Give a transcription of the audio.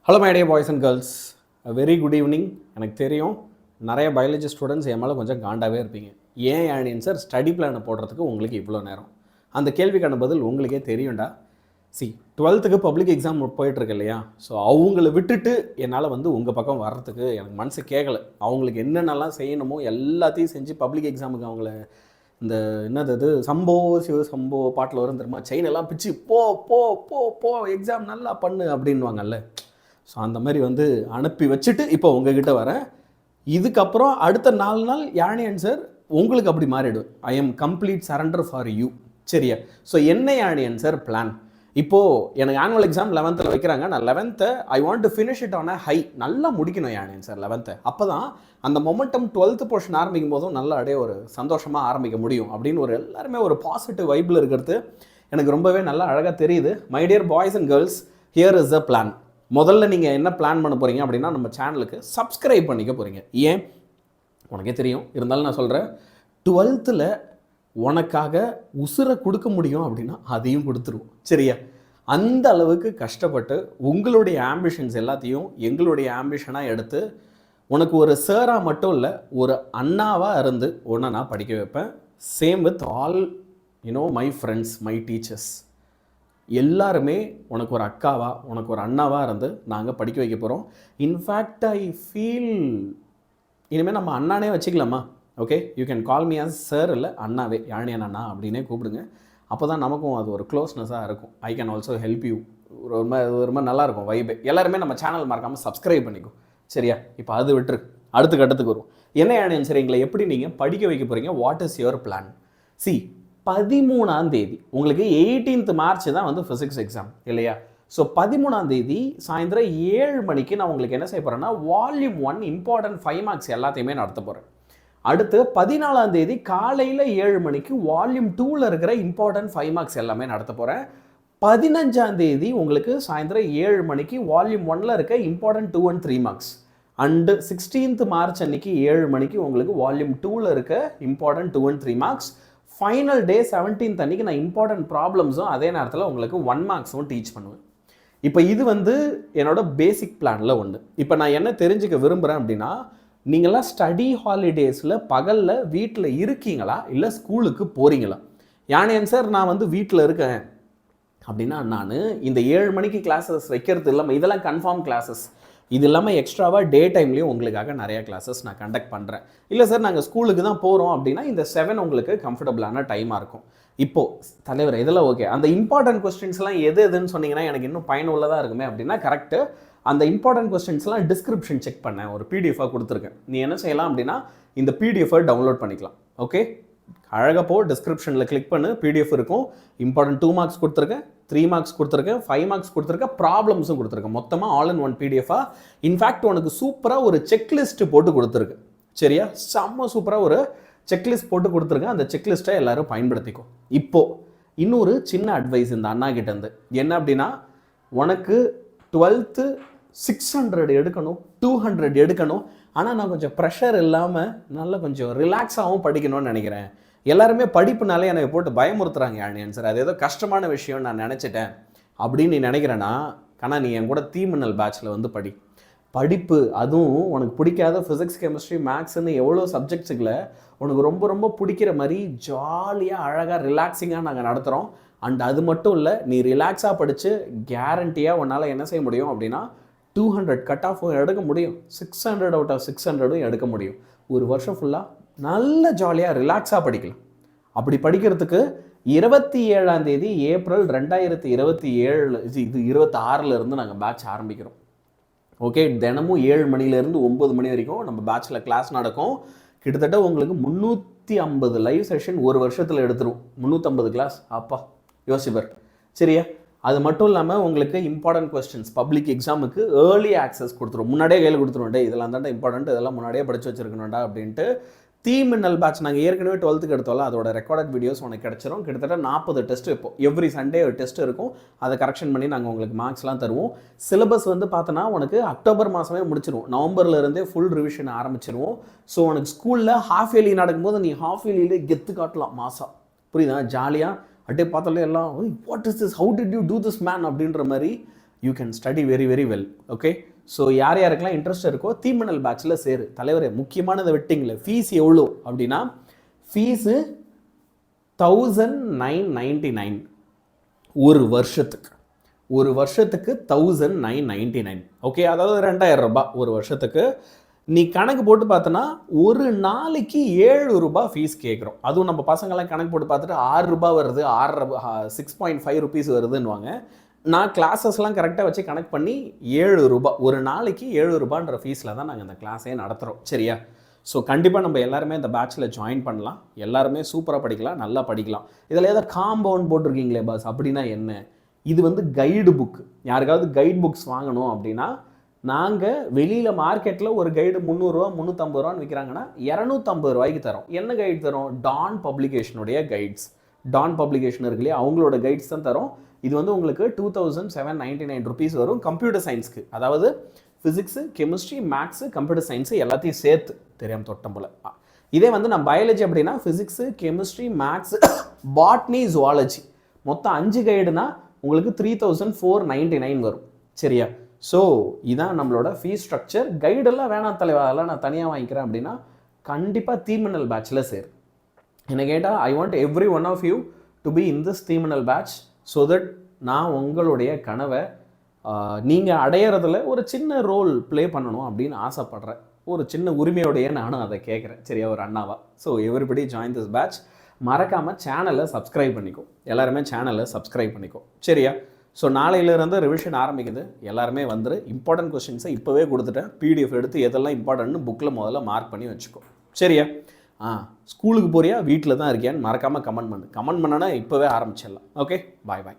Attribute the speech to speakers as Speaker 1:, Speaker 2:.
Speaker 1: Hello my dear boys and girls, very good evening. எனக்கு தெரியும் நிறைய பயாலஜி ஸ்டூடெண்ட்ஸ் என் மேலே கொஞ்சம் காண்டாகவே இருப்பீங்க. ஏன் ஆனியன் சார் ஸ்டடி பிளானை போடுறதுக்கு உங்களுக்கு இவ்வளோ நேரம்? அந்த கேள்விக்கான பதில் உங்களுக்கே தெரியும்டா. டுவெல்த்துக்கு பப்ளிக் எக்ஸாம் போயிட்டுருக்கு இல்லையா? ஸோ அவங்கள விட்டுட்டு என்னால் உங்கள் பக்கம் வர்றதுக்கு எனக்கு மனசு கேட்கலை. அவங்களுக்கு என்னென்னலாம் செய்யணுமோ எல்லாத்தையும் செஞ்சு பப்ளிக் எக்ஸாமுக்கு அவங்கள இந்த என்னது சம்போ சிவ சம்போ பாட்டில் வரும் தெரியுமா, செயினெல்லாம் பிச்சு போ போ போ போ எக்ஸாம் நல்லா பண்ணு அப்படின்வாங்கல்ல. ஸோ அந்த மாதிரி அனுப்பி வச்சுட்டு இப்போ உங்ககிட்ட வரேன். இதுக்கப்புறம் அடுத்த 4 நாள் யானியன் சார் உங்களுக்கு அப்படி மாறிடும். I am complete surrender for you. சரியா? ஸோ என்ன யானியன் சார் பிளான்? இப்போது எனக்கு ஆனுவல் எக்ஸாம் 11th வைக்கிறாங்க. நான் 11th I want to finish it on a high. நல்லா முடிக்கணும் யானியன் சார் 11th. அப்போ தான் அந்த மொமெண்டம் 12th போர்ஷன் ஆரம்பிக்கும் போதும் நல்லா அப்படியே ஒரு சந்தோஷமாக ஆரம்பிக்க முடியும் அப்படின்னு எல்லாருமே ஒரு பாசிட்டிவ் வைப்பில் இருக்கிறது எனக்கு ரொம்பவே நல்லா அழகாக தெரியுது. My dear boys and girls, here is the plan. முதல்ல நீங்கள் என்ன பிளான் பண்ண போகிறீங்க அப்படின்னா, நம்ம சேனலுக்கு சப்ஸ்கிரைப் பண்ணிக்க போகிறீங்க. ஏன் உனக்கே தெரியும், இருந்தாலும் நான் சொல்கிறேன். 12th உனக்காக உசுரை கொடுக்க முடியும் அப்படின்னா அதையும் கொடுத்துருவோம். சரியா? அந்த அளவுக்கு கஷ்டப்பட்டு உங்களுடைய ஆம்பிஷன்ஸ் எல்லாத்தையும் எங்களுடைய ஆம்பிஷனாக எடுத்து உனக்கு ஒரு சாராக மட்டும் இல்லை, ஒரு அண்ணாவாக இருந்து உன்னை நான் படிக்க வைப்பேன். Same with all my friends, my teachers எல்லாருமே உனக்கு ஒரு அக்காவா உனக்கு ஒரு அண்ணாவாக இருந்து நாங்கள் படிக்க வைக்க போகிறோம். இன்ஃபேக்ட் ஐ ஃபீல் இனிமேல் நம்ம அண்ணானே வச்சுக்கலாமா? Okay, you can call me as sir, இல்லை அண்ணாவே, யாழினியன் அண்ணா அப்படின்னே கூப்பிடுங்க. அப்போ தான் நமக்கும் அது ஒரு க்ளோஸ்னஸாக இருக்கும். I can also help you. ரொம்ப நல்லாயிருக்கும் வைபே. எல்லாருமே நம்ம சேனல் மறக்காமல் சப்ஸ்கிரைப் பண்ணிக்கும். சரியா? இப்போ அது விட்டுரு, அடுத்த கட்டத்துக்கு வரும். என்ன யாழினியன் சார் எங்களை எப்படி நீங்கள் படிக்க வைக்க போகிறீங்க? What is your plan? 13ஆம் தேதி உங்களுக்கு 18th மார்ச் தான் ஃபிசிக்ஸ் எக்ஸாம் இல்லையா? ஸோ 13ஆம் தேதி சாயந்தரம் 7 மணிக்கு நான் உங்களுக்கு என்ன செய்ய போகிறேன்னா, வால்யூம் 1 இம்பார்ட்டன்ட் 5 மார்க்ஸ் எல்லாத்தையுமே நடத்த போகிறேன். அடுத்து 14ஆம் தேதி காலையில் 7 மணிக்கு வால்யூம் 2ல் இருக்கிற இம்பார்ட்டன்ட் 5 மார்க்ஸ் எல்லாமே நடத்த போகிறேன். 15ஆம் தேதி உங்களுக்கு சாயந்தரம் 7 மணிக்கு வால்யூம் 1ல் இருக்க important 2 and 3 marks. And 16th March அன்னைக்கு 7 மணிக்கு உங்களுக்கு வால்யூம் 2ல் இருக்க important 2 and 3 marks. Final day 17th அன்றைக்கி நான் இம்பார்ட்டன்ட் ப்ராப்ளம்ஸும் அதே நேரத்தில் உங்களுக்கு 1 மார்க்ஸும் டீச் பண்ணுவேன். இப்போ இது என்னோட பேசிக் பிளானில் ஒன்று. இப்போ நான் என்ன தெரிஞ்சுக்க விரும்புகிறேன் அப்படின்னா, நீங்களாம் ஸ்டடி ஹாலிடேஸில் பகலில் வீட்டில் இருக்கீங்களா இல்லை ஸ்கூலுக்கு போகிறீங்களா? யானியன் சார் நான் வீட்டில் இருக்கேன் அப்படின்னா, நான் இந்த 7 மணிக்கு கிளாஸஸ் வைக்கிறது இல்லாமல் இதெல்லாம் கன்ஃபார்ம் கிளாஸஸ், இது இல்லாமல் எக்ஸ்ட்ராவாக டே டைம்லேயும் உங்களுக்காக நிறையா கிளாஸஸ் நான் கண்டக்ட் பண்ணுறேன். இல்லை சார் நாங்கள் ஸ்கூலுக்கு தான் போகிறோம் அப்படின்னா இந்த 7 உங்களுக்கு கம்ஃபர்டபுளான டைமாக இருக்கும். இப்போது தலைவர் இதெல்லாம் ஓகே, அந்த இம்பார்ட்டன்ட் கொஸ்டின்ஸ்லாம் எதுன்னு சொன்னீங்கன்னா எனக்கு இன்னும் பயனுள்ளதாக இருக்குமே அப்படின்னா கரெக்டு. அந்த இம்பார்ட்டன்ட் கொஸ்டின்ஸ்லாம் டிஸ்கிரிப்ஷன் செக் பண்ணேன், ஒரு பிடிஎஃபாக கொடுத்துருக்கேன். நீ என்ன செய்யலாம் அப்படின்னா இந்த பிடிஎஃபை டவுன்லோட் பண்ணிக்கலாம். ஓகே, அழகாக போ, டிஸ்கிரிப்ஷனில் கிளிக் பண்ணு, பிடிஎஃப் இருக்கும். இம்பார்ட்டன்ட் 2 மார்க்ஸ் கொடுத்துருக்கேன், 3 மார்க்ஸ் கொடுத்துருக்கேன், 5 மார்க்ஸ் கொடுத்துருக்கேன், ப்ராப்ளம்ஸும் கொடுத்துருக்கேன். மொத்தமாக ஆல் இன் 1 பிடிஎஃபாக. இன்ஃபேக்ட் உனக்கு சூப்பராக ஒரு செக்லிஸ்ட் போட்டு கொடுத்துருக்கு. சரியா? செம்ம சூப்பராக ஒரு செக்லிஸ்ட் போட்டு கொடுத்துருக்கேன். அந்த செக்லிஸ்ட்டை எல்லோரும் பயன்படுத்திக்கும். இப்போது இன்னொரு சின்ன அட்வைஸ் இந்த அண்ணா கிட்டேருந்து என்ன அப்படின்னா, உனக்கு 12th 600 எடுக்கணும், 200 எடுக்கணும். ஆனால் நான் கொஞ்சம் ப்ரெஷர் இல்லாமல் நல்லா கொஞ்சம் ரிலாக்ஸாகவும் படிக்கணும்னு நினைக்கிறேன். எல்லாருமே படிப்புனாலே எனக்கு போட்டு பயமுறுத்துறாங்க யாழினியன் சார், அது ஏதோ கஷ்டமான விஷயம்னு நான் நினச்சிட்டேன் அப்படின்னு நீ நினைக்கிறேன்னா, ஆனால் நீ என் கூட தீமின்னல் பேட்சில் படி. படிப்பு அதுவும் உனக்கு பிடிக்காத ஃபிசிக்ஸ், கெமிஸ்ட்ரி, மேக்ஸ்ன்னு எவ்வளோ சப்ஜெக்ட்ஸுகளை உனக்கு ரொம்ப ரொம்ப பிடிக்கிற மாதிரி ஜாலியாக அழகாக ரிலாக்ஸிங்காக நாங்கள் நடத்துகிறோம். அண்ட் அது மட்டும் இல்லை, நீ ரிலாக்ஸாக படித்து கேரண்டியாக உன்னால் என்ன செய்ய முடியும் அப்படின்னா 200 கட் ஆஃபும் எடுக்க முடியும், 600 அவுட் ஆஃப் 600 எடுக்க முடியும். ஒரு வருஷம் ஃபுல்லாக நல்ல ஜாலியாக ரிலாக்ஸாக படிக்கலாம். அப்படி படிக்கிறதுக்கு 27ஆம் தேதி ஏப்ரல் 2027 இது 26 நாங்கள் பேட்ச் ஆரம்பிக்கிறோம். ஓகே, தினமும் 7 மணிலேருந்து 9 மணி வரைக்கும் நம்ம பேட்சில் கிளாஸ் நடக்கும். கிட்டத்தட்ட உங்களுக்கு 350 லைவ் செஷன் ஒரு வருஷத்தில் எடுத்துரும். 350 கிளாஸ், அப்பா யோசிப்பர். சரியா? அது மட்டும் இல்லாமல் உங்களுக்கு இம்பார்ட்டன்ட் கொஸ்டின்ஸ் பப்ளிக் எக்ஸாமுக்கு ஏர்லி ஆக்சஸ் கொடுத்துரும். முன்னாடியே கையில் கொடுத்துருவோம். இதெல்லாம் தாண்டா இம்பார்ட்டன்ட், இதெல்லாம் முன்னாடியே படித்து வச்சுருக்கணும்டா அப்படின்ட்டு. தீமின்னல் பேட்ச் நாங்கள் ஏற்கனவே 12th எடுத்தோம்ல, அதோட ரெக்கார்டட் வீடியோஸ் உனக்கு கிடச்சிரும். கிட்டத்தட்ட 40 டெஸ்ட் இப்போ எவ்ரி சண்டே ஒரு டெஸ்ட் இருக்கும். அதை கரெக்ஷன் பண்ணி நாங்கள் உங்களுக்கு மார்க்ஸ்லாம் தருவோம். சிலபஸ் பார்த்தோன்னா உனக்கு அக்டோபர் மாதமே முடிச்சிருவோம். நவம்பர்லேருந்தே ஃபுல் ரிவிஷன் ஆரம்பிச்சிருவோம். ஸோ உனக்கு ஸ்கூலில் ஹாஃப் இயர்லி நடக்கும்போது நீ ஹாஃப் இயர்லியிலே கெத்து காட்டலாம் மாதம். புரியுதா? ஜாலியாக அப்படியே பார்த்தாலே எல்லாம் what is this, how did you do this man அப்படின்ற மாதிரி you can study very very well. Okay, so யார் யாருக்கெல்லாம் இன்ட்ரெஸ்ட் இருக்கோ தீமினல் பேட்சில் சேரு. தலைவரே முக்கியமானதை வெட்டிங்கள, ஃபீஸ் எவ்வளோ அப்படின்னா ஃபீஸு 1999 ஒரு வருஷத்துக்கு. ஒரு வருஷத்துக்கு 1999. ஓகே, அதாவது 2000 ரூபாய் ஒரு வருஷத்துக்கு. நீ கணக்கு போட்டு பார்த்தனா ஒரு நாளைக்கு 7 ரூபாய் ஃபீஸ் கேட்குறோம். அதுவும் நம்ம பசங்கள்லாம் கணக்கு போட்டு பார்த்துட்டு 6 ரூபாய் வருது, 6.5 ருபீஸ் வருதுன்னுவாங்க. நான் கிளாஸஸ்லாம் கரெக்டாக வச்சு கனெக்ட் பண்ணி 7 ரூபாய் ஒரு நாளைக்கு 7 ரூபான்ற ஃபீஸில் தான் நாங்கள் இந்த கிளாஸே நடத்துகிறோம். சரியா? ஸோ கண்டிப்பாக நம்ம எல்லாருமே இந்த பேட்சில் ஜாயின் பண்ணலாம். எல்லாருமே சூப்பராக படிக்கலாம், நல்லா படிக்கலாம். இதில் ஏதாவது காம்பவுண்ட் போட்டிருக்கீங்களே பாஸ், அப்படின்னா என்ன? இது வந்து கைடு புக். யாருக்காவது கைட் புக்ஸ் வாங்கணும் அப்படின்னா நாங்கள் வெளியில் மார்க்கெட்டில் ஒரு கைடு 300 ரூபா 350 ரூபான்னு விற்கிறாங்கன்னா 250 ரூபாய்க்கு தரோம். என்ன கைடு தரோம்? டான் பப்ளிகேஷனுடைய கைட்ஸ். டான் பப்ளிகேஷன் இருக்கு இல்லையா, அவங்களோட கைட்ஸ் தான் தரோம். இது வந்து உங்களுக்கு 2799 ருபீஸ் வரும் கம்ப்யூட்டர் சயின்ஸ்க்கு. அதாவது physics, chemistry, maths, computer science எல்லாத்தையும் சேர்த்து. தெரியாமல் தொட்டம் போல். இதே வந்து நான் பயாலஜி அப்படின்னா physics, chemistry, maths, botany, zoology மொத்தம் 5 கைடுனா உங்களுக்கு 3499 வரும். சரியா? ஸோ இதான் நம்மளோட ஃபீஸ் ஸ்ட்ரக்சர். கைடெல்லாம் வேணாம் தலைவா, அதெல்லாம் நான் தனியாக வாங்கிக்கிறேன் அப்படின்னா கண்டிப்பாக தீமினல் பேட்சில் சேரு. என்ன கேட்டால் I want every one of you to be in this தீமினல் பேட்ச் ஸோ தட் நான் உங்களுடைய கனவை நீங்கள் அடையிறதுல ஒரு சின்ன ரோல் ப்ளே பண்ணணும் அப்படின்னு ஆசைப்பட்றேன். ஒரு சின்ன உரிமையோடையே நானும் அதை கேட்குறேன். சரியா? ஒரு அண்ணாவா. So everybody join this batch. மறக்காமல் சேனலை சப்ஸ்கிரைப் பண்ணிக்கோ. எல்லாருமே சேனலை சப்ஸ்கிரைப் பண்ணிக்கோ. சரியா? ஸோ நாளையிலேருந்து ரிவிஷன் ஆரம்பிக்குது. எல்லாருமே வந்துரு. இம்பார்ட்டன்ட் கொஸ்டின்ஸை இப்போவே கொடுத்துட்டேன். பிடிஎஃப் எடுத்து எதெல்லாம் இம்பார்ட்டன்ட்னு புக்கில் முதல்ல மார்க் பண்ணி வச்சுக்கோ. சரியா? ஸ்கூலுக்கு போறியா, வீட்டில் தான் இருக்கியான்னு மறக்காமல் கமெண்ட் பண்ணு. கமெண்ட் பண்ணனா இப்போவே ஆரம்பிச்சிடலாம். ஓகே, பாய் பாய்.